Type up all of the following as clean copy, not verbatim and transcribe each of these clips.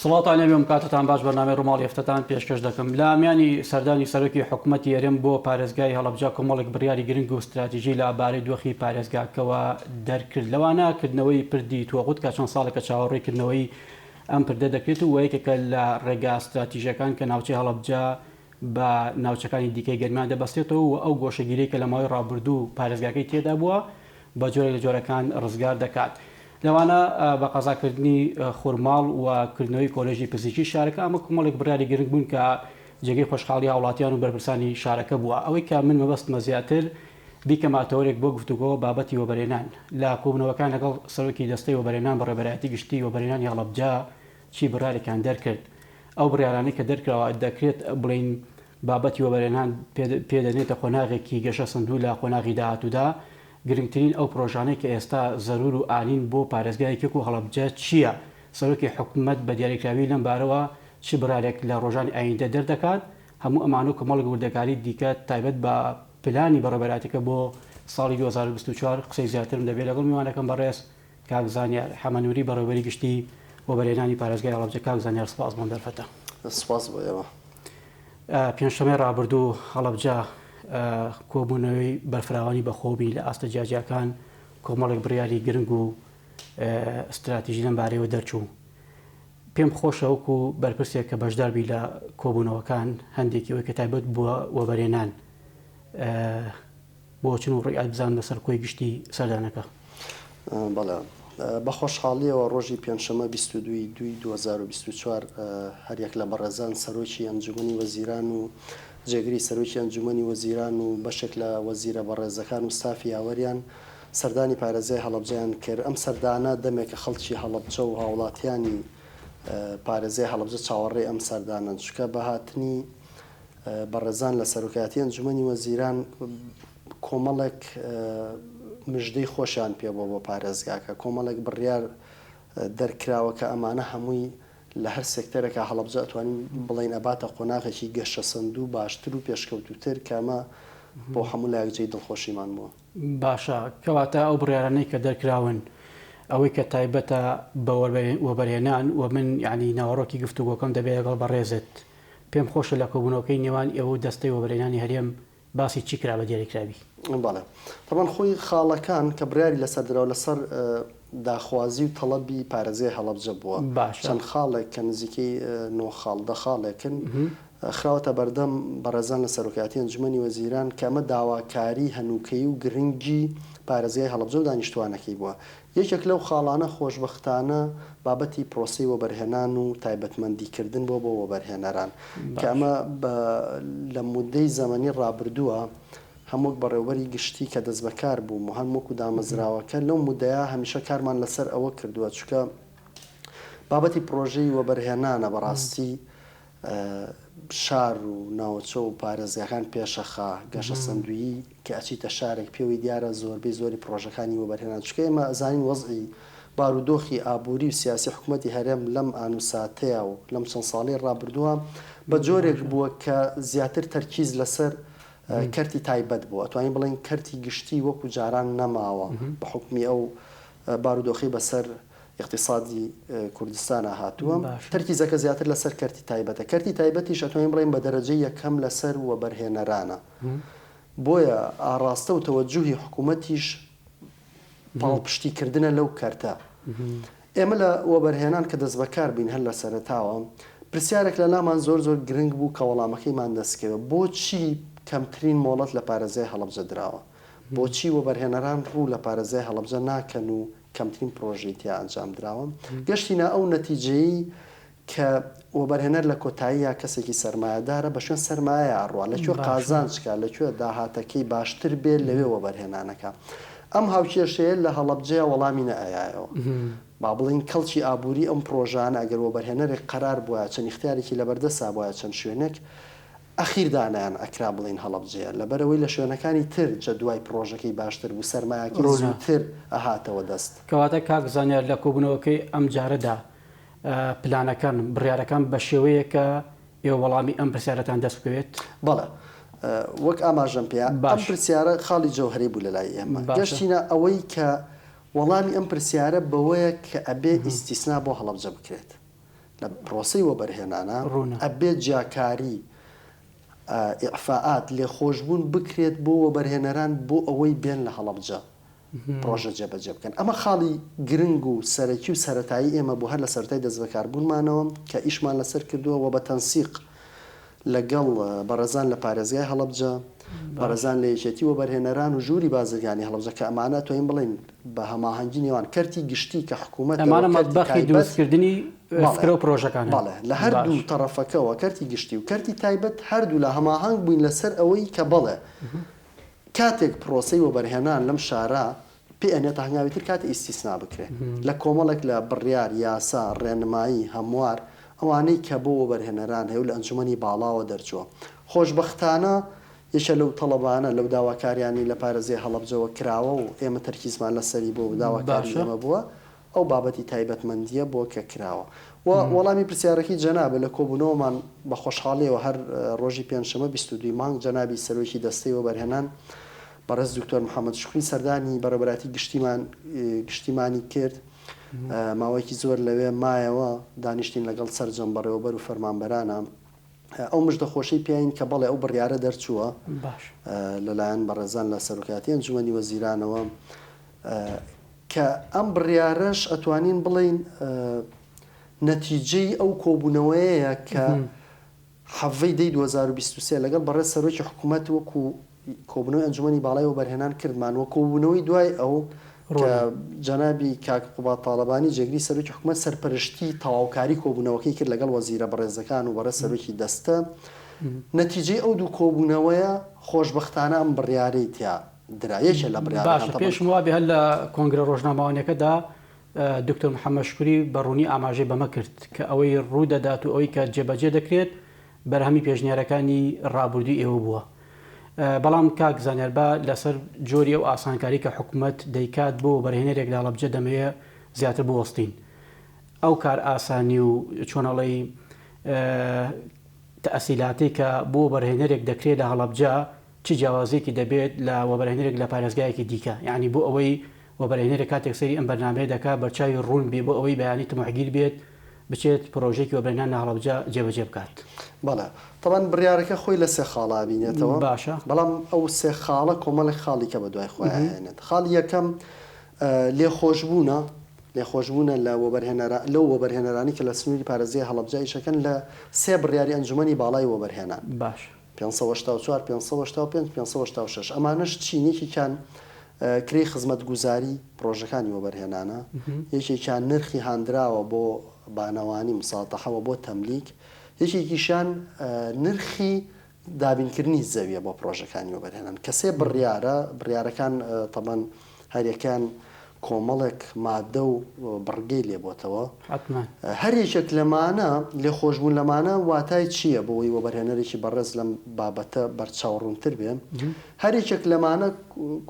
سڵات نەبێ کاتتان باش بەنامەی ڕۆماڵی هەفتەتان پێشکەش دەکەم لە ئەمیانی سەردانی سەرۆکی حکوومەتی هەرێم بۆ پارێزگای هەڵەبجە کۆمەڵێک بڕیاری گرنگ و استراتیژی لە ئابارەی دۆخی پارێزگاکەوە دەرکرد لەوانەکردنەوەی پردی تووەغوت کە چەند ساڵێکە چاوەڕێکردنەوەی ئەم پردە دەکرێت و یەکێکە لە ڕێگا استراتیژیەکان کە ناوچەی هەڵەبجە بە ناوچەکانی دیکەی گەرمیان دەبەستێتەوە و ئەو گۆشەگیری کە لە ماوەی ڕابردوو پارێزگاکەی تێدا بووە بە جۆرە لە جۆرەکان ڕزگار دەکات. لەوانە بە قەزاکردنی خورماڵ و کردنەوەی کۆلێژی پزیشکی شارەکە ئەمە کۆمەڵێک بڕیاری گرنگ بوون کە جێگەی خۆشحاڵی هاوڵاتیان و بەرپرسانی شارەکە بووە. ئەوەی کە من مەبەستمە زیاتر بیکەماتەوەرێک بۆ گفتوگۆ بابەتی وەبەرێنان لە کۆبوونەوەکان لەگەڵ سەرۆکی دەستەی وەبەرێنان بە ڕێبەرایەتی گشتی وەبەرێنانی هەڵەبجە چی بڕیارێکیان دەرکرد. ئەو بڕیارانەی کە دەرکراوە دەکرێت بڵین بابەتی وەبەرێنان پێدەنێتە خۆناغێکی گەشە سندوو لە خۆناغی داهاتوودا. گرنگترین ئەو پرۆژانەی کە ئێستا زەرور و ئالین بۆ پارێزگایەکێک و هەڵەبجە چییە؟ سەرۆکی حکوومەت بە دیاریکراوی لەم بارەوە چی بڕارێک لە ڕۆژانی ئایندە دەردەکات؟ هەموو ئەمان و کۆمەڵک وردەکاری دیکە تایبەت بە پلانی بەڕێبەرایەتەکە بۆ ساڵی 2024 قسەی زیاترم دەبێت لەگەڵ میوانەکەم بەڕێز کاک زانیار حەمەنووری بەڕێوەبەری گشتی وەبەرێنانی پارێزگای هەڵەبجە. کاک زانیار سپاس بۆم دەرفەتە. سپاس بۆ ئێوە. پێنجشەمەی ڕابردوو هەڵەبجە کۆبوونەوەی بەرفراوانی بەخۆبی لە ئاستە جیاجیەکان کۆمەڵێک بڕیاری گرنگ و استراتیژی لەم بارەیەوە دەرچوو. پێم خۆشە وەکو بەرپرسێک کە بەشداربی لە کۆبوونەوەکان هەندێکیەوەی کە تایبەت بووە وەبەرێنان بۆ چون و ڕێگات بزان لەسەر کۆی گشتی سەردانەکە. بەڵێ بە خۆشحاڵیەوە ڕۆژی پێنجشەمە 22/2024 هەریەک لە بەڕێزان سەرۆکی ئەنجومەنی وەزیران و جێگری سەرۆکی ئەنجومەنی وەزیران و بەشێک لە وەزیرە بەڕێزەکان و ستافی یاوەریان سەردانی پارێزگای هەڵەبجەیان کرد. ئەم سەردانە دەمێکە خەڵکی هەڵەبجە و هاوڵاتیانی پارێزگای هەڵەبجە چاوەڕێی ئەم سەردانن چکە بەهاتنی بەڕێزان لە سەرۆکایەتی ئەنجومەنی وەزیران کۆمەڵێک مژدەی خۆشیان پێبووە بۆ پارێزگاکە، کۆمەڵێک بڕیار دەرکراوە کە ئەمانە هەمووی لە هەر سێکتەرێکە هەڵەبجە ئەتوانین بڵین ئەباتە قۆناغێکی گەشە سندوو باشتر و پێشکەوتوتر کەمە بۆ هەموو لایەکجێی دڵخۆشیمان بووە. باشە کەواتە ئەو بڕیارانەی کە دەرکراون ئەوەی کە تایبەتە بە وەبەرهێنان و من یعنی ناوەڕۆکی گفتوگۆکەم دەبێت لەگەڵ بەڕێزت پێم خۆشە لە کۆبوونەوەکەی نێوان ئێوە دەستەی وەبەرهێنانی هەرێم باسی چی کرا بە دیاریکراوی؟ بەڵێ طبعاً خۆی خاڵەکان کە بڕیاری لەسەر درراو لەسەر داخوازی و تەڵەبی پارێزگای هەڵەبجە بووە. چەند خاڵێک کە نزیکەی 9 خاڵ 10 خاڵێکن خراوەتە بەردەم بەڕێزان لە سەرۆکایەتی ئەنجومەنی وەزیران کە ئەمە داواکاری هەنووکەی و گرنگی پارێزگای هەڵەبجە و دانیشتوانەکەی بووە. یەکێک لەو خاڵانە خۆشبەختانە بابەتی پرۆسی وەبەرهێنان و تایبەتمەندیکردن بۆ وەبەرهێنەران کە ئەمە لە مودەی زەمەنی ڕابردووە هەمووک بەڕێوەبەری گشتی کە دەست بەکار بوو و هەمووک و دامەزراوەکە لەو مودەیە هەمیشە کارمان لەسەر ئەوە کردووە چکە بابەتی پرۆژەی وەبەرهێنانە بەڕاستی شار و ناوچە و پارێزگاکان پێشەخا گەشە سندویی کە ئەچیتە شارێک پێوەی دیارە زۆربەی زۆری پرۆژەکانی وەبەرهێنان چکە ئێمە ئەزانین وەزعی بارودۆخی ئابووری و سیاسی حکوومەتی هەرێم لەم ئانوساتەیە و لەم چەند ساڵی ڕابردووە بە جۆرێک بووە کە زیاتر تەرکیز لەسەر کەرتی تایبەت بووە. ئەتوانین بڵین کەرتی گشتی وەکو جاران نەماوە بە حکمی ئەو بارودۆخی بەسەر اقتصادی کوردستانە هاتووە. تەرکیزەکە زیاتر لەسەر کەرتی تایبەتە. کەرتی تایبەتیش ئەتوانین بڵین بە دەرەجەی یەکەم لەسەر وەبەرهێنەرانە. بۆیە ئاڕاستە و تەوەجوهی حکوومەتیش پاڵپشتیکردنە لەو کەرتە. ئێمە لە وەبەرهێنان کە دەست بەکار بین هەر لە سەرەتاوە پرسیارێک لە لامان زۆر گرنگ بوو کە وەڵامەکەیمان دەستکەوە بۆچی کەمترین مۆڵەت لە پارێزگای هەڵەبجە دراوە؟ بۆچی وەبەرهێنەران ڕوو لە پارێزگای هەڵەبجە ناکەن و کەمترین پرۆژەی تیا ئەنجام دراوە؟ گەشتینە ئەو نەتیجەی کە وەبەرهێنەر لە کۆتاییە کەسێکی سەرمایەدارە بە شوێن سەرمایە ئاڕوە لەکوێ قازانچکە لەکوێ داهاتەکەی باشتر بێت لەوێ وەبەرهێنانەکە. ئەم هاوکێشەیە لە هەڵەبجەیە وەڵامی نەئایایەوە. با بڵین کەڵکی ئابووری ئەم پرۆژانە ئەگەر وەبەرهێنەرێک قەرار بووە چەند اختیارێکی لەبەردەسا بووە چەند شوێنێک ئەخیردانیان ئەکرا بڵین هەڵەبجەیە لەبەرەوەی لە شوێنەکانی تر جەدوای پرۆژەکەی باشتر بوو سەرمایەکی زووتر ئەهاتەوە دەست. کەواتە کاک زانیار لە کۆبوونەوەکەی ئەم جارەدا پلانەکان بڕیارەکان بە شێوەیە کە ئێوە وەڵامی ئەم پرسیارەتان دەست بکەوێت؟ بەڵێ وەک ئاماژەم پێ ئەم پرسیارە خاڵی جەوهەری بوو لە لای ئێمە. گەشتینە ئەوەی کە وەڵامی ئەم پرسیارە بەوەیە کە ئەبێ ئیستیسنا بۆ هەڵەبجە بکرێت. لە پرۆسەی وەبەرهێنانە ئەبێت جیاکاری ئیعفاءات لێخۆشبوون بکرێت بۆ وەبەرهێنەران بۆ ئەوەی بێن لە هەڵەبجە پرۆژە جێبەجێ بکەن. ئەمە خاڵی گرنگ و سەرەکی و سەرەتایی ئێمە بۆ هەر لە سەرەتای دەست بەکاربوونمانەوە کە ئیشمان لەسەر کردووە و بە تەنسیق لەگەڵ بەڕێزان لە پارێزگای هەڵەبجە، بەڕێزان لە یەکێتی وەبەرهێنەران و ژووری بازرگانی هەڵەبجە کە ئەمانە توانین بڵێن بە هەماهەنگی نێوان کەرتی گشتی کە حکوومەت ئەمانە مەتبەخی دروستکردنی فکرە و پرۆژەکانە. بەڵێ لە هەردوو تەرەفەکەەوە کەرتی گشتی و کەرتی تایبەت هەردوو لە هەماهەنگ بووین لەسەر ئەوەی کە بەڵێ کاتێک پرۆسەی وەبەرهێنان لەم شارە پێێنێتە هەنگاوی تر کاتی ئیسیسنا بکرێت لە کۆمەڵێک لە بڕیار یاسا ڕێنمایی هەموار ئەوانەی کە بۆ وەبەرهێنەران هەیە لە ئەنجومەنی باڵاوە دەرچووە. خۆشبەختانە یەکە لەو تەڵەبانە لەو داواکاریانی لە پارێزگای هەڵەبجەوە کراوە و ئێمە تەرکیزمان لەسەری بۆ داواکاری ئێمە بووە ئەو بابەتی تایبەتمەندیە بۆ کە کراوە. و وەڵامی پرسیارەکەی جەنابە لە کۆبوونەوەمان بە خۆشحاڵیەوە هەر ڕۆژی پێنجشەمە 22 مانگ جەنابی سەرۆکی دەستەی وەبەرهێنان بەڕێز دکتۆر محەممەد شکوری سەردانی بەڕێبەراتی گشتیمانی کرد ماوەیەکی زۆر لەوێ مایەوە دانیشتین لەگەڵ سەرجەم بەڕێوەبەر و فەرمانبەرانە ئەو مژدە خۆشەی پێین کە بەڵێ ئەو بڕیارە دەرچووە لەلایەن بەڕێزان لە سەرۆکاتی ئەنجومەنی وەزیرانەوە کە ئەم بڕیارەش ئەتوانین بڵین نەتیجەی ئەو کۆبوونەوەیە کە حەڤەی دەی 2023 لەگەڵ بەڕێز سەرۆکی حکوومەت وەکو کۆبوونەوەی ئەنجومەنی باڵای وەبەرهێنان کردمان وە کۆبوونەوەی دوای ئەو جەنابی کاک قوبات تاڵەبانی جێگری سەرۆکی حکوومەت سەرپەرشتی تەواوکاری کۆبوونەوەکەی کرد لەگەڵ وەزیرە بەڕێزەکان و بەڕێز سەرۆکی دەستە نەتیجەی ئەو دوو کۆبوونەوەیە خۆشبەختانە ئەم بڕیارەی تیا درایەکە لە باشە پێشم وابێ هەر لە کۆنگرە ڕۆژنامەوانەکەدا دکتۆر محەممەد شکوری بەڕوونی ئاماژەی بەمە کرد کە ئەوەی ڕوودەدات و ئەوەی کە جێبەجێ دەکرێت بەرهەمی پێشنیارەکانی ڕابردووی ئێوە بووە. بەڵام کاک زانیاربا لەسەر جۆری ئەو ئاسانکاری کە حکوومەت دەیکات بۆ بەرهێنەرێک لە هەڵەبجە دەمەیە زیاتر بوەستین. ئەو کار ئاسانی و چۆنەڵی تەئسیلاتی کە بۆ بەرهێنەرێک دەکرێت لە هەڵەبجە چی جیاوازێکی دەبێت لە وەبەرهێنەرێک لە پارێزگایەکی دیکە، یعنی بۆ ئەوەی وەبەرهێنەرێک کاتێک سەری ئەم بەرنامەیە دەکات بەرچاوی ڕوون بێ بۆ ئەوەی بەیانی تمەحگیر بێت بچێت پرۆژێکی وەبەرهێنان لە هەڵەبجە جێبەجێ بکات. بەڵێ طبعاً بڕیارەکە خۆی لە سێ خاڵا بینێتەوە. باشە بەڵام ئەو سێ خاڵە کۆمەڵی خاڵی کە بە دوای خۆی هێنێت. خاڵی یەکەم لێخۆشبوونە لەو وەبەرهێنەرانی کە لە سنووری پارێزگای هەڵەبجە ئیشەکەن لە سێ بڕیاری ئەنجومەنی باڵای وەبەرهێنان. باش 584 585 586 ئەمانەش چینێکیان کری خزمەتگوزاری پرۆژەکانی وەبەرهێنانە یەکێکیان نرخی هاندراوە بۆ بانەوانی مساتەحەوە بۆ تەملیک یەکێکیشان نرخی دابینکردنی زەویە بۆ پرۆژەکانی وەبەرهێنان کە سێ بڕیارەکان تەبەن هەریەکان کۆمەڵێک مادە و بڕگەی لێبۆتەوە هەرێکێک لەمانە لێخۆشبوون لەمانە واتای چییە بۆی وەبەرهێنەرێکی بەڕێز لەم بابەتە بەرچاوڕوونتر بێن هەرێکێک لەمانە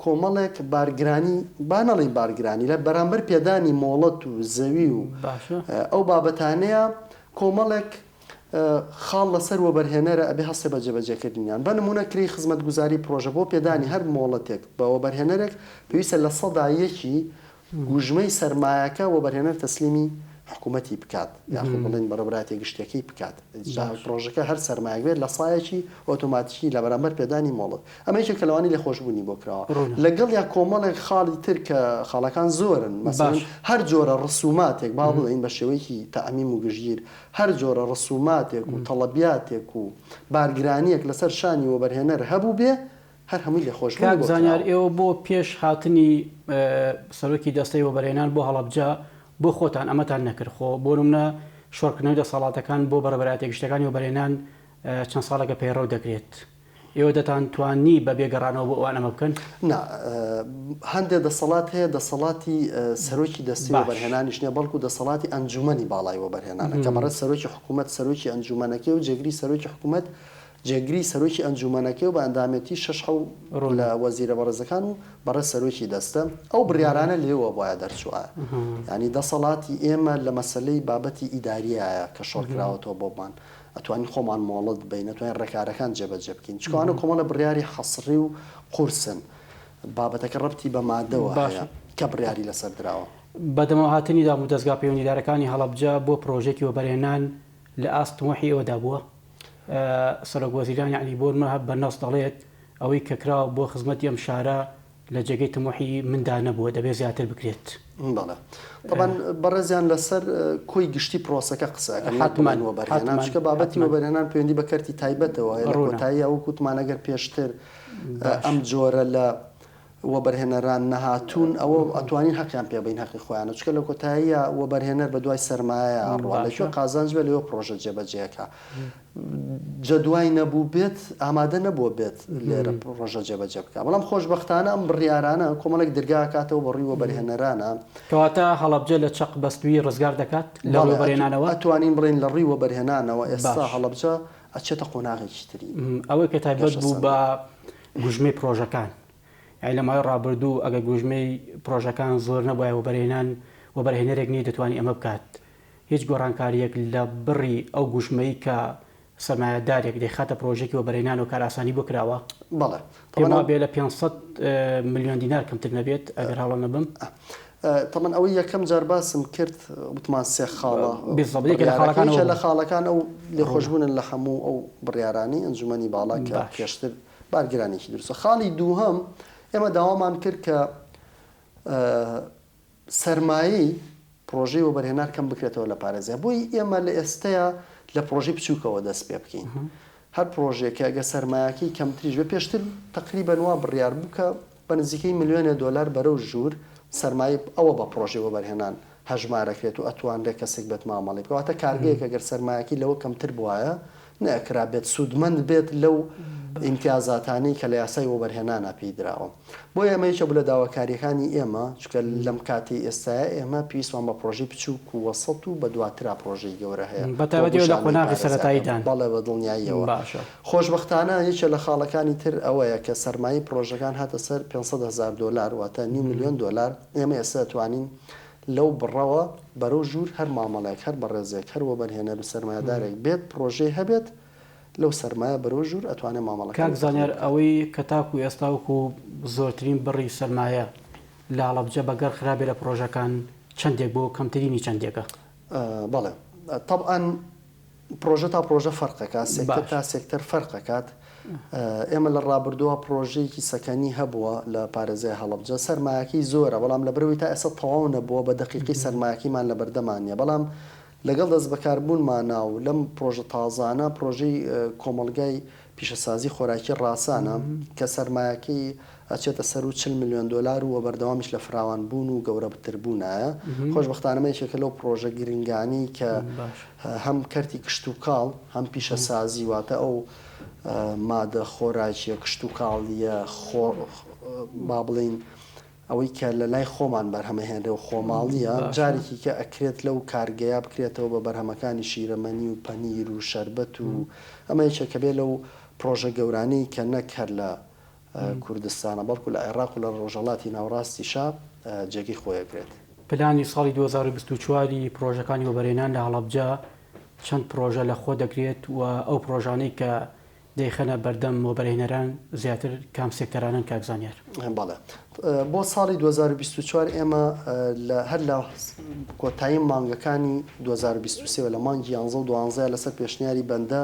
کۆمەڵێک بارگرانی بانەڵی بارگرانی لە بەرامبەر پێدانی مۆڵەت و زەوی و ئەو بابەتانەیە کۆمەڵێک خاڵ لەسەر وەبەرهێنەرە ئەبێ هەستێ بە جێبەجێکردنیان بە نمونە کری خزمەتگوزاری پرۆژە بۆ پێدانی هەر مۆڵەتێک بە وەبەرهێنەرێک پێویستە لە سەدایەکی گوژمەی سەرمایەکە وەبەرهێنەر تەسلیمی حکوومەتی بکات یاخود بڵێن بەڕێوەبەراتی گشتیەکەی بکات پرۆژەکە هەر سەرمایەک بێت لە سایەکی ئۆتۆماتیکی لە بەرامبەر پێدانی مۆڵەت ئەمە یەکێکە لەوانی لێخۆشبوونی بۆ کراوە لەگەڵ یا کۆمەڵێک خاڵی تر کە خاڵەکان زۆرن مەسەڵەن هەر جۆرە ڕسوماتێک با بڵێن بە شێوەیەکی تەعمیم و گژیر هەر جۆرە ڕسوماتێک و تەڵەبیاتێک و بارگرانیەک لەسەر شانی وەبەرهێنەر هەبوو بێ هەر هەمووی لێخۆشبوونی بۆ زانیار ئێوە بۆ پێش هاتنی سەرۆکی دەستەی وەبەرهێنان بۆ هەڵەبجە بۆ خۆتان ئەمەتان نەکرد خۆ بۆ نمونە شۆڕکردنەوەی دەسەڵاتەکان بۆ بەڕێوەبەراتی گشتەکانی وەبەرهێنان چەند ساڵێکە پەیڕەو دەکرێت ئێوە دەتان توانی بە بێگەڕانەوە بۆ ئەوان ئەمە بکەن هەندێک دەسەڵات هەیە دەسەڵاتی سەرۆکی دەستی وەبەرهێنانیش نیە بەڵکو دەسەڵاتی ئەنجومەنی باڵای وەبەرهێنانە کە بەڕێز سەرۆکی حکوومەت سەرۆکی ئەنجومەنەکەی و جێگری سەرۆکی حکوومەت جێگری سەرۆکی ئەنجومەنەکەی و بە ئەندامەتی 6 لە وەزیرە بەڕێزەکان و بەڕێز سەرۆکی دەستە ئەو بڕیارانە لێوە بۆیە دەرچووە ینی دەسەڵاتی ئێمە لە مەسلەی بابەتی ئیداریایە کە شۆڕکراوەتەوە بۆمان ئەتوانین خۆمان مۆڵەت بین ئەتوانین ڕێکارەکان جێبەجێ بکەین چکوانە کۆمەڵە بڕیاری حەسڕی و قورسن بابەتەکە ڕەبتی بە مادەوە هەیە کە بڕیاری لەسەر دراوە بەدەمەوە هاتنی دام و دەستگا پەیوەندیدارەکانی هەڵەبجە بۆ پرۆژێکی وەبەرهێنان لە ئاستمۆحی ئەوەدا بووە. سەرۆک وەزیران یعنی بۆ بەنەس دەڵێت ئەوەی کە کراوە بۆ خزمەتی ئەم شارە لە جێگەی تمۆحی مندا نەبووە، دەبێت زیاتر بکرێت. بەڵێ طبعاً بەڕێزیان لەسەر کۆی گشتی پرۆسەکە قسەکەن حتمان وەبەرهێنان، چکە بابەتی وەبەرهێنان پەیوەندی بە کەرتی تایبەتەوە لە کۆتایی ئەو کوتمان ئەگەر پێشتر ئەم جۆرە لە وەبەرهێنەران نەهاتوون ئەوە ئەتوانین حەقیان پێ بین حەقی خۆیانە، چکە لە کۆتاییە وەبەرهێنەر بە دوای سەرمایە ڕوالەکوێ قازانج بێت لەوە پرۆژە جێبەجێەکە جەدوای نەبوو بێت ئامادە نەبووە بێت لێرە پرۆژە جێبەجێ بکە. بەڵام خۆشبەختانە ئەم بڕیارانە کۆمەڵێک دەرگا کاتەوە بەڕووی وەبەرهێنەرانە کەواتە هەڵەبجە لە چەق بەستوی ڕزگار دەکات لە وەبەرهێنانەوە ئەتوانین بڵێن لە ڕووی وەبەرهێنانەوە ئێستا هەڵەبجە ئەچێتە قۆناغێکی تری. ئەوەی کە تایبەت بوو بە گوژمەی پرۆژەکان، یعنی لە ماوەی ڕابردوو ئەگەر گوژمەی پرۆژەکان زۆر نەبووە وەبەرهێنەرێک نیە دەتوانانی ئەمە بکات. هیچ گۆڕانکاریەک لە بڕی ئەو گوژمەی کە سەرمایەدارێک دەیخاتە پرۆژێکی وەبەرهێنان و کاراسانی بۆ کراوە. بەڵێ پێما بێ لە 500 ملیۆن دینار کەمتر نەبێت ئەگەر هەڵە نەبم. تەمەن ئەوەی یەکەم جار باسم کرد وتمان سێ خاڵە لە خاڵەکان ئەو لێخۆشبوونن لە هەموو ئەو بڕیارانی ئەنجومەنی باڵا کە پێشتر بارگرانێکی دروستە. خاڵی دووهەم ئێمە داوامان کرد کە سەرمایی پرۆژەی وەبەرهێنان کەم بکرێتەوە لە پارێزە. بۆی ئێمە لە ئێستەیە لە پرۆژەی بچووکەوە دەست پێ بکەین. هەر پرۆژێکە ئەگە سەرمایەکی کەمتریش بە پێشتر تقریبەن وا بڕیار بوو کە بە نزیکەی ملیۆنە دۆلار بەرەو ژوور سەرمای ئەوە بە پرۆژەی وەبەرهێنان هەژمارەکرێت و ئەتوانرێت کەسێک بێت مامەڵی بکەواتە کارگەیەک ئەگەر سەرمایەکی لەوە کەمتر بووایە نەکرا بێت سوودمەند بێت لەو ئیمتیازاتانی کە لە یاسای وەبەرهێنانە پێیدراوە. بۆ ئێمەیشە بوو لە داواکاریەکانی ئێمە چکە لەم کاتی ئێستاە ئێمە پێویستمان بە پرۆژەی بچووک و وەسەڵ و بە دواترا پرۆژەی گەورە هەیە بەتابەتی لە قۆناغی سەرەتاییدان. بەڵێ بە دڵنیاییەوە خۆشبەختانە یەکێ لە خاڵەکانی تر ئەوەیە کە سەرمایی پرۆژەکان هاتە سەر 500,000 دلار واتە نیم ملیۆن دلار. ئێمە ئێستا توانین لەو بڕەوە بەرەو ژوور هەر مامەڵێک هەر بەڕێزێک هەر وەبەرهێنەر و سەرمایەدارێک بێت پرۆژەی هەبێت لەو سەرمایە بەرەو ژوور ئەتوانێت مامەڵەکە. کاک زانیار ئەوەی کە تاکو ئێستاوەکو زۆرترین بڕی سەرمایە لە هەڵەبجە بەگەر خراپێ لە پرۆژەکان چەندێک بۆ کەمترینی چەندێکە؟ بەڵێ طبعاً پرۆژە تا پرۆژە فەرقەکات، سێکتەر تا سێکتەر فەرقەکات. ئێمە لە ڕابردووە پرۆژەیەکی سەکەنی هەبووە لە پارێزای هەڵەبجە سەرمایەکی زۆرە، بەڵام لە بەرەوەی تا ئێستا تەواو نەبووە بە دەقیقی سەرمایەکیمان لە بەردەمانە. بەڵام لەگەڵ دەست بەکاربوونمانە و لەم پرۆژە تازانە پرۆژەی کۆمەلگای پیشەسازی خۆراکی ڕاسانە کە سەرمایەکەی ئەچێتە سەر و 40 ملیۆن دلار و بەردەوامیش لە فراوان بوون و گەورە بتربوونایە. خۆشبەختانەمەیەکێکە لەو پرۆژە گرنگانی کە هەم کەرتی کشت و کاڵ هەم پیشەسازی واتە ئەو مادە خۆراکیە کشت و کاڵیە با بڵین ئەوەی کە لە لای خۆمان بەرهەمەهێنرێ و خۆماڵیە جارێکی کە ئەکرێت لەو کارگەیە بکرێتەوە بە بەرهەمەکانی شیرەمەنی و پەنیر و شەربەت و ئەمە یەکێکە بێ لەو پرۆژە گەورانەی کە نەک هەر لە کوردستانە بەڵکو لە عێراق و لە ڕۆژهەڵاتی ناوڕاستیشا جێگەی خۆیەگرێت. پلانی ساڵی 2024 پرۆژەکانی وەبەرهێنان لە هەڵەبجە چەند پرۆژە لە خۆ دەگرێت و ئەو پرۆژانەی کە دەیخەنە بەردەم وەبەرهێنەران زیاتر کام سێکتەرانن کاک زانیار؟ بەڵێ بۆ ساڵی 2024 ئێمە هەر لە کۆتایی مانگەکانی 2023 لە مانگی 11 و 12 لەسەر پێشنیاری بەندە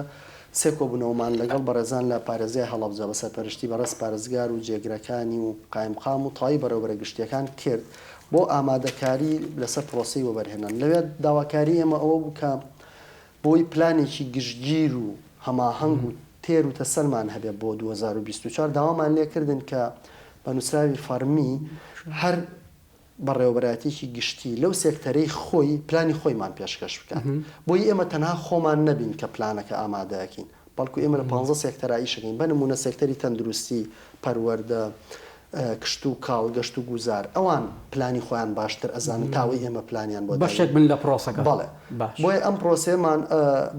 سێ کۆبوونەوەمان لەگەڵ بەڕێزان لە پارێزای هەڵەبجە بە سەرپەرشتی بەڕێز پارێزگار و جێگرەکانی و قایمقام و تەواوی بەرەوبەرە گشتیەکان کرد بۆ ئامادەکاری لەسەر پرۆسەی وەبەرهێنان. لەوێ داواکاری ئێمە ئەوە بوو کە بۆی پلانێکی گشتگیر و هەماهەنگ و تێر و تەسەلمان هەبێت بۆ 2024 داوامان لێکردن کە بە نووسراوی فەرمی هەر بەڕێوەبەرایەتێکی گشتی لەو سێکتەرەی خۆی پلانی خۆیمان پێشکەش بکات. بۆی ئێمە تەنها خۆمان نەبین کە پلانەکە ئامادەکەین، بەڵکو ئێمە لە 15 سێکتەرایی شەکەین. بە نمونە سێکتەری تەندروستی، پەروەردە، کشت و کاڵ، گەشت و گوزار، ئەوان پلانی خۆیان باشتر ئەزانن تاوەی ئێمە پلانیان بۆ بەشێک بن لە پرۆسەکە. بەڵێ بۆیە ئەم پرۆسەیەمان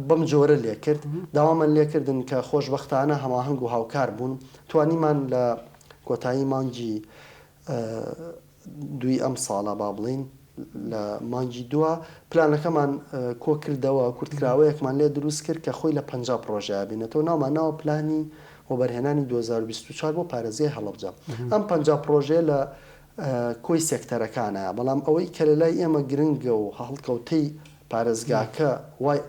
بەم جۆرە لێکرد. داوامان لێکردن کە خۆشبەختانە هەماهەنگ و هاوکار بوون، توانیمان لە کۆتایی مانگی دوی ئەم ساڵە با بڵین لە مانگی دووە پلانەکەمان کۆ کردەوە، کورتکراوەیەکمان لێ دروست کرد کە خۆی لە 50 پرۆژە بینێتەوە ناوماناوە پلانی وەبەرهێنانی 2024 بۆ پارێزای هەڵەبجە. ئەم 50 پرۆژێ لە کۆی سێکتەرەکانە بەڵام ئەوەی کە لە لای ئێمە گرنگە و هەڵکەوتەی پارێزگاکە وای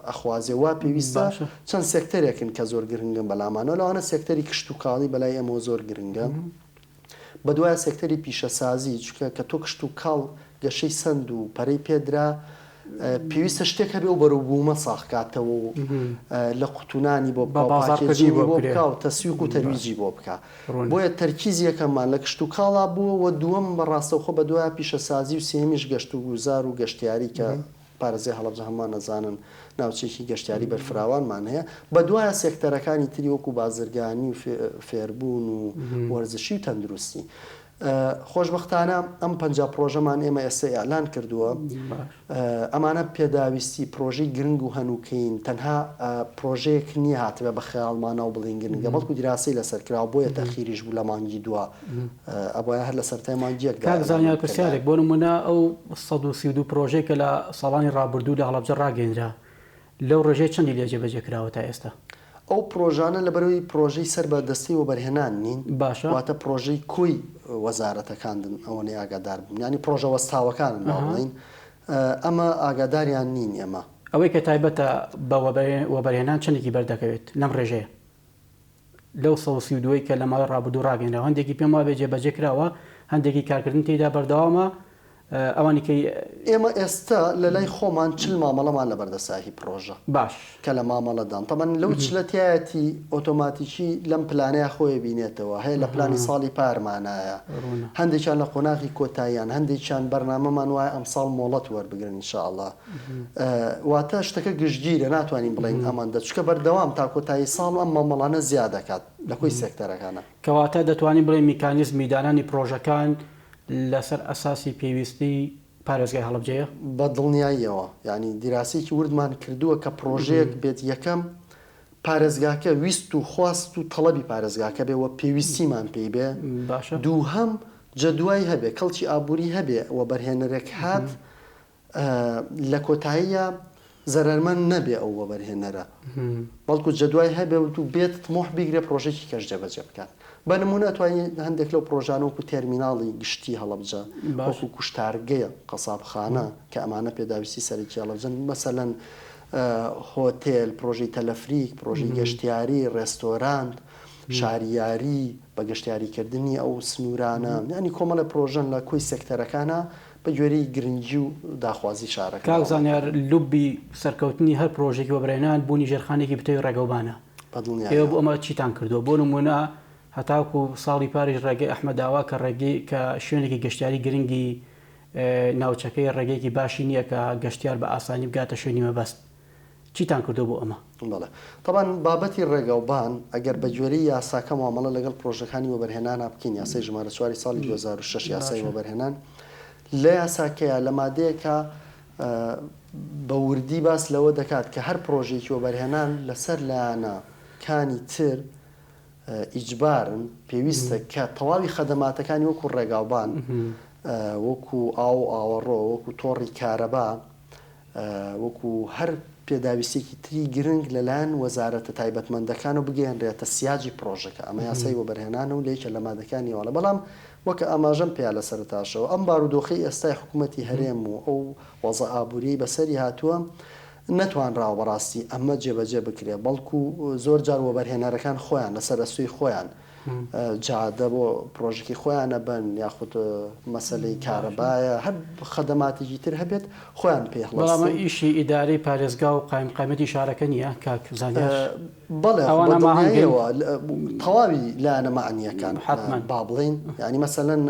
ئەخوازێ وا پێویستە چەند سێکتەرێکن کە زۆر گرنگن بەلامانەوە لەوانە سێکتەری کشت و کاڵی بەلای ئەمە زۆر گرنگە بە دوایە سێکتەری پیشەسازی چکە کە تۆ کشت و کاڵ گەشەی سند و پەرەی پێدرا پێویستە شتێک هەبێ و بەروبوومە ساخکاتەوە و لە قوتونانی بۆ بازارکردنی بۆ بکە و تەسویق و تەرویجی بۆ بکە بۆیە تەرکیزی یەکەممان لە کشت و کاڵا بووە و دووەم بەڕاستەوخۆ بە دوایە پیشەسازی و سێمیش گەشت و گوزار و گەشتیاری کە پارێزگای هەڵەبجە هەمان نەزانن ناوچێکی گەشتیاری بەرفراوانمان هەیە بە دوایە سێکتەرەکانی تری وەکو بازرگانی و فێربوون و وەرزشی و تەندروستی خۆشبەختانە ئەم 50 پرۆژەمان ئێمە ئێستا ئەعلان کردووە ئەمانە پێداویستی پرۆژەی گرنگ و هەنووکەین تەنها پرۆژەیەک نییە هاتبێ بە خەیاڵمانە و بڵین گرنگە بەڵکو دیراسی لەسەرکراوە بۆیە تەخیریش بوو لە مانگی دووە ئەوە هەر لە سەرەتای مانگیەکدا کاک زانیار پرسیارێک بۆ نمونە ئەو 132 پرۆژەیە کە لە ساڵانی ڕابردوو لە هەڵەبجە ڕاگەیەنرا لەو ڕێژەی چەندی لێ جێبەجێ کراوە تا ئێستا ئەو پرۆژانە لە بەرەوەی پرۆژەی سەر بە دەستی و بەرهێنان نین باشە واتە پرۆژەی کوی وەزارەتەکاندن ئەوەی ئاگادار بوون ینی پرۆژە وەستاوەکانن باڵین ئەمە ئاگاداریان نین ئێمە ئەوەی کە تایبەتە بە وەبەرهێنان چەندێکی بەردەکەوێت لەم ڕێژەیە لەو 132 کە لە ماوەی ڕابردوو ڕاگەیەنراوە هەندێکی پێم وابێ جێبەجێ کراوە هەندێکی کارکردن تێدا بەردەوامە ئەوانی کە ئێمە ئێستا لە لای خۆمان چل مامەڵەمان لە بەردەساهی پرۆژە باش کە لە مامەڵەدان تەمەن لەو چلەتایەتی ئۆتۆماتیکی لەم پلانەیە خۆی بینێتەوە هەیە لە پلانی ساڵی پارمانایە هەندێکیان لە قۆناغی کۆتاییان هەندێکیان بەرنامەمان وایە ئەم ساڵ مۆڵەت وەربگرن ئینشاءالله واتە شتەکە گشتگیرە ناتوانین بڵین ئەمان دەچکە بەردەوام تا کۆتایی ساڵ ئەم مامەڵانە زیاد دەکات لە کۆی سێکتەرەکانە کەواتە دەتوانین بڵێ میکانیزمی دانانی پرۆژەکان لەسەر ئەساسی پێویستی پارێزگای هەڵەبجەیە بە دڵنیاییەوە ینی دیراسێکی وردمان کردووە کە پرۆژەیەک بێت یەکەم پارێزگاکە ویست و خواست و تەڵەبی پارێزگاکە بێ و پێویستیمان پێی بێ دووهەم جەدوای هەبێ کەڵکی ئابووری هەبێ و بەرهێنەرێک هات لە کۆتاییە زەرمەند نەبێ ئەو وە بەرهێنەرە بەڵکو جەدوای هەبێ و بێت تمۆح بیگرێ پرۆژێکی کەش جێبەجێ بکات بە نمونە توانین هەندێک لەو پرۆژانە وەکو تێرمیناڵی گشتی هەڵەبجە وەکو کوشتارگەیە قەسابخانە کە ئەمانە پێداویستی سەرەکی هەڵەبجەن مەسەلەن هۆتێل پرۆژەی تەلەفریک پرۆژەی گەشتیاری ڕێستۆرانت شاریاری بە گەشتیاریکردنی ئەو سنوورانە ینی کۆمەڵە پرۆژەن لە کۆی سێکتەرەکانە بە گوێرەی گرنگی و داخوازی شارەکە کاک زانیار لوبی سەرکەوتنی هەر پرۆژێکی وەبرێنان بوونی ژێرخانێکی بتەوی ڕێگەوبانە ئێوە بۆ ئەمە چیتان کردووە بۆ نمونە هەتاوکو ساڵی پاریش ڕێگەی ئەحمەداوا کە ڕێگەی کە شوێنێکی گەشتیاری گرنگی ناوچەکەی ڕێگەیەکی باشی نییە کە گەشتیار بە ئاسانی بگاتە شوێنی مەبەست چیتان کردو بۆ ئەمە بەڵێ طبعاً بابەتی ڕێگەوبان ئەگەر بە گوێرەی یاساکە مامەڵە لەگەڵ پرۆژەکانی وەبەرهێنانە بکەین یاسای ژمارە 4 ساڵی 2006 یاسای وەبەرهێنان لە یاساکەیە لە مادەیەکە بە وردی باس لەوە دەکات کە هەر پرۆژێکی وەبەرهێنان لەسەر لایەنە کانی تر ئیجبارن پێویستە کە تەواوی خەدەماتەکانی وەکو ڕێگاوبان وەکو ئاو ئاوەڕۆ وەکو تۆڕی کارەبا وەکو هەر پێداویستێکی تری گرنگ لەلایەن وەزارەتە تایبەتمەندەکان و بگەێنرێتە سیاجی پرۆژەکە ئەمە یاسای وەبەرهێنانە و لێکە لە مادەکانیەوە لە بەڵام وەکە ئاماژەم پێیا لە سەرتاشەوە ئەم بارودۆخی ئێستای حکوومەتی هەرێم و ئەو وەزە ئابووری بەسەری هاتووە نەتوانراوە بەڕاستی ئەمە جێبەجێ بکرێ بەڵکو زۆر جار وەبەرهێنەرەکان خۆیان لەسەر ئەسوی خۆیان جادە بۆ پرۆژێکی خۆیانە بن یاخود مەسلەی کارەبایە هەر خەدەماتێکی تر هەبێت خۆیان پێ بەڵامە ئیشی ئیدارەی پارێزگا و قایمقامەتی شارەکە نییە کاک زانیار بەڵێ تەواوی لایەنە معنیەکان با بڵین ینی مەسەلەن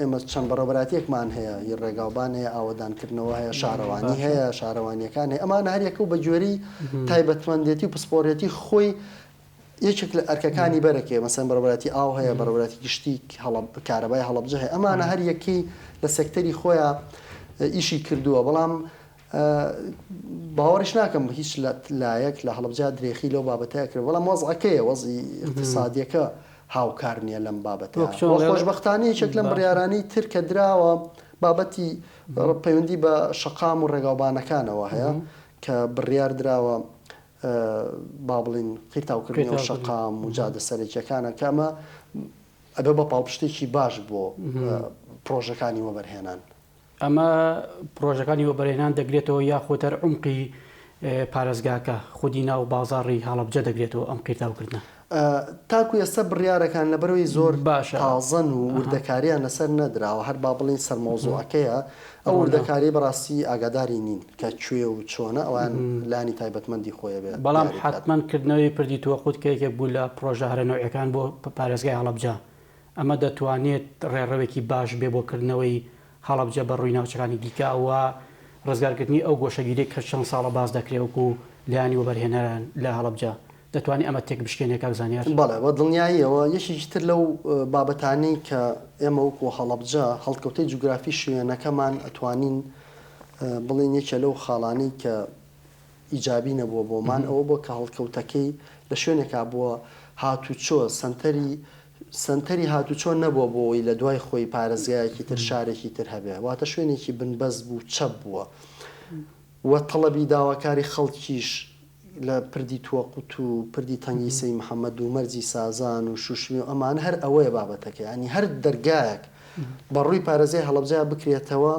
ئێمە چەند بەڕێوەبەراتیەکمان هەیە هی ڕێگاوبان هەیە ئاوەدانکردنەوە هەیە شارەوانی هەیە شارەوانیەکان هەیە ئەمان هەریەکە و بە گوێرەی تایبەتمەندێتی و پسپۆرەتی خۆی یەکێک لە ئەرکەکانی بەرەکێ مەسەن بەڕێوەبەراتی ئاو هەیە بەڕێوەبەراتی گشتی کارەبای هەڵەبجە هەیە ئەمانە هەر یەکی لە سێکتەری خۆیان ئیشی کردووە بەڵام باوەڕش ناکەم هیچ لایەک لە هەڵەبجە درێخی لەو بابەتەیە کرد بەڵام وەزعەکەیە وەزی اقتصادیەکە هاوکار نییە لەم بابەتە خۆشبەختانە یەکێک لەم بڕیارانەی تر کە دراوە بابەتی پەیوەندی بە شەقام و ڕێگاوبانەکانەوە هەیە کە بڕیار دراوە با بڵین قیتاوکردنەوە شەقام و جادە سەرەکیەکانە کە ئەمە ئەبێ بە پاڵپشتێکی باش بۆ پرۆژەکانی وەبەرهێنان. ئەمە پرۆژەکانی وەبەرهێنان دەگرێتەوە یاخۆتەر عمقی پارێزگاکە خودی ناو بازاڕی هەڵەبجە دەگرێتەوە ئەم قیرتاوکردنە. تاکو ئێستا بڕیارەکان لەبەرەوەی زۆر تازەن و وردەکاریان لەسەر نەدراوە هەر با بڵین سەرمۆزوعەکەیە ئەو وردەکاری بەڕاستی ئاگاداری نین کە کوێ و چۆنە ئەوان لانی تایبەتمەندی خۆیە بێت. بەڵام حتممەکردنەوەی پردی تووەقوت کێکێک بوو لە پرۆژە هەرەنەوەیەکان بۆ پارێزگای هەڵەبجە ئەمە دەتوانێت ڕێڕەوێکی باش بێ بۆکردنەوەی هەڵەبجە بە ڕووی ناوچەکانی دیکەوە ڕزگارکردنی ئەو گۆشەگیری کە چەند ساڵە باز دەکرێوەکو لایانی وەبەرهێنەران لە هەڵەبجە دەتوانانی ئەمە تێک بشکێنێ کاک زانیار. بەڵێ بە دڵنیاییەوە یەکێکی تر لەو بابەتانەی کە ئێمە وەکو هەڵەبجە هەڵکەوتەی جوگرافی شوێنەکەمان ئەتوانین بڵین یەکێ لەو خاڵانەی کە ئیجابی نەبووە بۆمان ئەوە بۆ کە هەڵکەوتەکەی لە شوێنێکا بووە هاتوچۆ سنتەری هاتوچۆ نەبووە بۆەوەی لە دوای خۆی پارێزگایەکی تر شارێکی تر هەبێ واتە شوێنێکی بنبەست بوو چەپ بووە وە تەڵەبی داواکاری خەڵکیش لە پردی تووەقوت و پردی تەنگی سەی محەممەد و مەرجی سازان و شوشمی و ئەمان هەر ئەوەیە بابەتەکە ینی هەر دەرگایەک بەڕووی پارێزای هەڵەبجە بکرێتەوە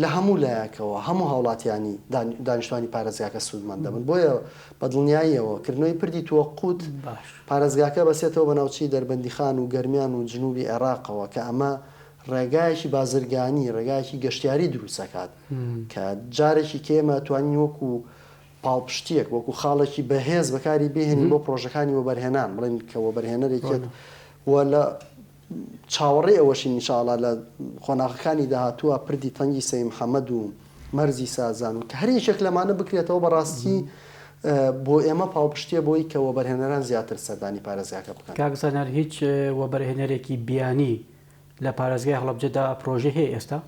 لە هەموو لایەکەوە هەموو هاوڵاتیانی دانیشتوانی پارێزگاکە سوودمەند دەبن بۆیە بە دڵنیاییەوە کردنەوەی پردی تووەقوت پارێزگاکە بەسێتەوە بە ناوچەی دەربەندیخان و گەرمیان و جنوبی عێراقەوە کە ئەمە ڕێگایەکی بازرگانی ڕێگایەکی گەشتیاری دروستەکات کە جارێکی کێمە توانین وەکو پاڵپشتیەک وەکو خاڵێکی بەهێز بەکاری بهێنین بۆ پرۆژەکانی وەبەرهێنان بڵین کە وەبەرهێنەرێکێت وە لە چاوەڕێ ئەوەشی نیشاڵە لە خۆناغەکانی داهاتووە پردی تەنگی سەی محەممەد و مەرجی سازان و کە هەریەکێک لەمانە بکرێتەوە بەڕاستی بۆ ئێمە پاڵپشتیە بۆی کە وەبەرهێنەران زیاتر سەردانی پارێزگاکە بکەن. کاک زانیار هیچ وەبەرهێنەرێکی بیانی لە پارێزگای هەڵەبجەدا پرۆژە هەیە ئێستا؟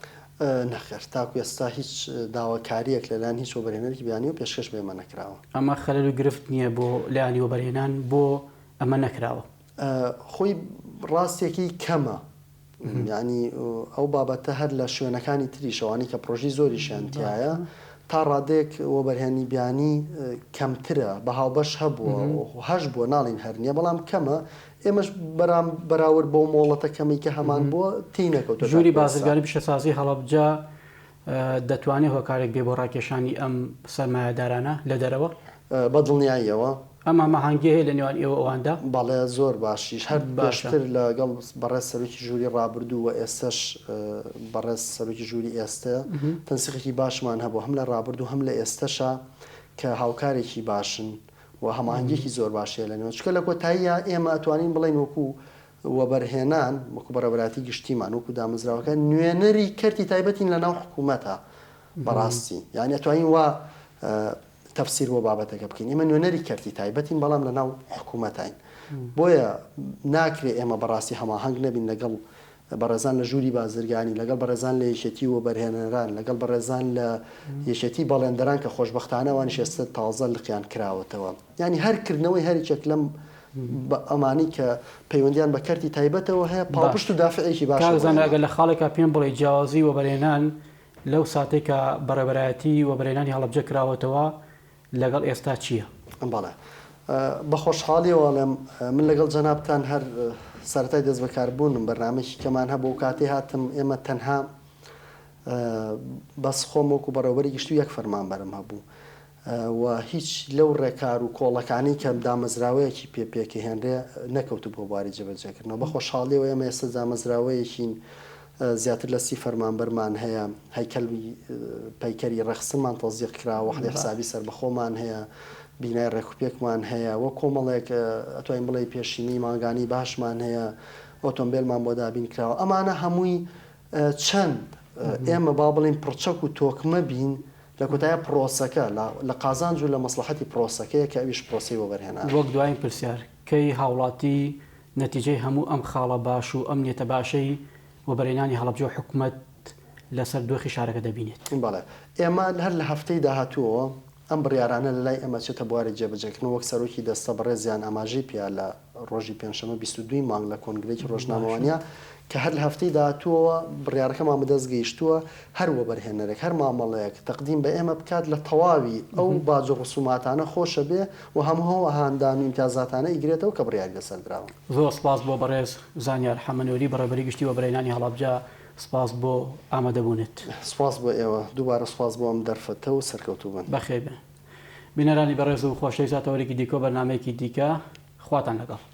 نەخێر تاکو ئێستا هیچ داواکاریەک لەلایەن هیچ وەبەرهێنەرێکی بیانی و پێشکەش بێمە نەکراوە. ئەمە خەلەل و گرفت نییە بۆ لایانی وەبەرهێنان بۆ ئەمە نەکراوە. خۆی ڕاستێکی کەمە ینی ئەو بابەتە هەر لە شوێنەکانی تریشەوانی کە پرۆژی زۆری شانتیایە تا ڕادێک وەبەرهێنی بیانی کەمترە بە هاوبەش هەبووە هەش بووە ناڵین هەر نییە بەڵام کەمە ئێمەش بەراورد بۆ مۆڵەتە کەمی کە هەمان بووە تینەکەوتە ژووری بازرگانی پیشەسازی هەڵەبجە دەتوانێت هۆکارێک بێ بۆ ڕاکێشانی ئەم سەرمایەدارانە لە دەرەوە بە دڵنیاییەوە ئەمە مەهانگی هەیە لە نێوان ئێوە ئەواندا باڵێ زۆر باشیش هەر باشتر لەگەڵ بەڕێز سەرۆکی ژووری ڕابردوو و ئێستش بەڕێز سەرۆکی ژووری ئێستا تەنسیقێکی باشمان هەبوو هەم لە ڕابردوو هەم لە ئێستەشە کە هاوکارێکی باشن و هەماهنگێکی زۆر باشەیە لە نێوە چکە لە کۆتاییە ئێمە ئەتوانین بڵین وەکو وەبەرهێنان وەکو بەڕێوەبەراتی گشتیمان وەکو دامەزراوەکە نوێنەری کەرتی تایبەتین لە ناو حکوومەتە بەڕاستی یعنی ئەتوانین وا تەفسیر بۆ بابەتەکە بکەین ئێمە نوێنەری کەرتی تایبەتین بەڵام لە ناو حکوومەتین بۆیە ناکرێت ئێمە بەڕاستی هەماهنگ نەبین لەگەڵ بەڕێزان لە ژووری بازرگانی لەگەڵ بەڕێزان لە یەکێتی وەبەرهێنەران لەگەڵ بەڕێزان لە یەکێتی بەڵێندەران کە خۆشبەختانەوانی شێستە تازە لقیان کراوەتەوە ینی هەرکردنەوەی هەریچێک لەم ئەمانی کە پەیوەندیان بە کەرتی تایبەتەوە هەیە پاڵپشت و دافعێکی باش کاکزانەگە لە خاڵێکا پێم بڵێ جیاوازی وەبەرهێنان لەو ساتێک کە بەڕێوەبەرایەتی وەبەرهێنانی هەڵەبجە کراوەتەوە لەگەڵ ئێستا چییە؟ بەڵێ بە خۆشحاڵیەوە من لەگەڵ جەنابتان هەر سەرەتای دەست بەکاربوونم بەرنامەیەکی کەمان هەبوو کاتێ هاتم ئێمە تەنها بەس خۆم وەکو بەڕێوەبەری گشتی یەک فەرمانبەرم هەبوو و هیچ لەو ڕێکار و کۆڵەکانی کە دامەزراوەیەکی پێکە هێنرێ نەکەوت بۆ بواری جێبەجێکردنەوە بە خۆشحاڵیەوە ئێمە ئێستا دامەزراوەیەکین زیاتر لە 30 فەرمانبەرمان هەیە هەیکەلی پەیکەری ڕەخسنمان تەزیق کراوە وحدەی حسابی سەربەخۆمان هەیە بینای ڕێکوپێکمان هەیە وە کۆمەڵێک ئەتوانین بڵێ پێشینی ماگانی باشمان هەیە ئۆتۆمبیلمان بۆ دابین کراوە ئەمانە هەمووی چەند ئێمە با بڵین پڕچەک و تۆکمە بین لە کۆتایە پرۆسەکە لە قازانج و لە مەسلحەتی پرۆسەکەیە کە ئەویش پرۆسی وەبەرهێنان وەک دوایین پرسیار کەی هاوڵاتی نەتیجەی هەموو ئەم خاڵە باش و ئەم نێتە باشەی وەبەرهێنانی هەڵەبجە و حکوومەت لەسەر دۆخی شارەکە دەبینێت بەڵێ ئێمە هەر لە هەفتەی داهاتووەوە ئەم بڕیارانە لە لای ئەمە چێتە بواری جێبەجێکردن وەک سەرۆکی دەستە بەڕێزیان ئاماژەی پیا لە ڕۆژی پێنجشەمە 22 مانگ لە کۆنگرێکی ڕۆژنامەوانیە کە هەر لە هەفتەی داهاتووەوە بڕیارەکەمان بەدەست گەیشتووە هەر وەبەرهێنەرێک هەر مامەڵەیەک تەقدیم بە ئێمە بکات لە تەواوی ئەو باج و ڕسوماتانە خۆشە بێ و هەموو هاندان و ئیمتیازاتانە ئیگرێتەوە کە بڕیاری لەسەر دراوە. زۆر سپاس بۆ بەڕێز زانیار حەمەنۆری بەڕێوەبەری گشتی وەبەرهێنانی هەڵەبجە سپاس بۆ ئامادەبوونت. سپاس بۆ ئێوە دووبارە سپاس بۆ ئەم دەرفەتە و سەرکەوتوو بن. بەخێبێ بینەرانی بەڕێز و خۆشەویست هاتەوەرێکی دیکۆ بەرنامەیەکی دیکە خواتان لەگەڵ.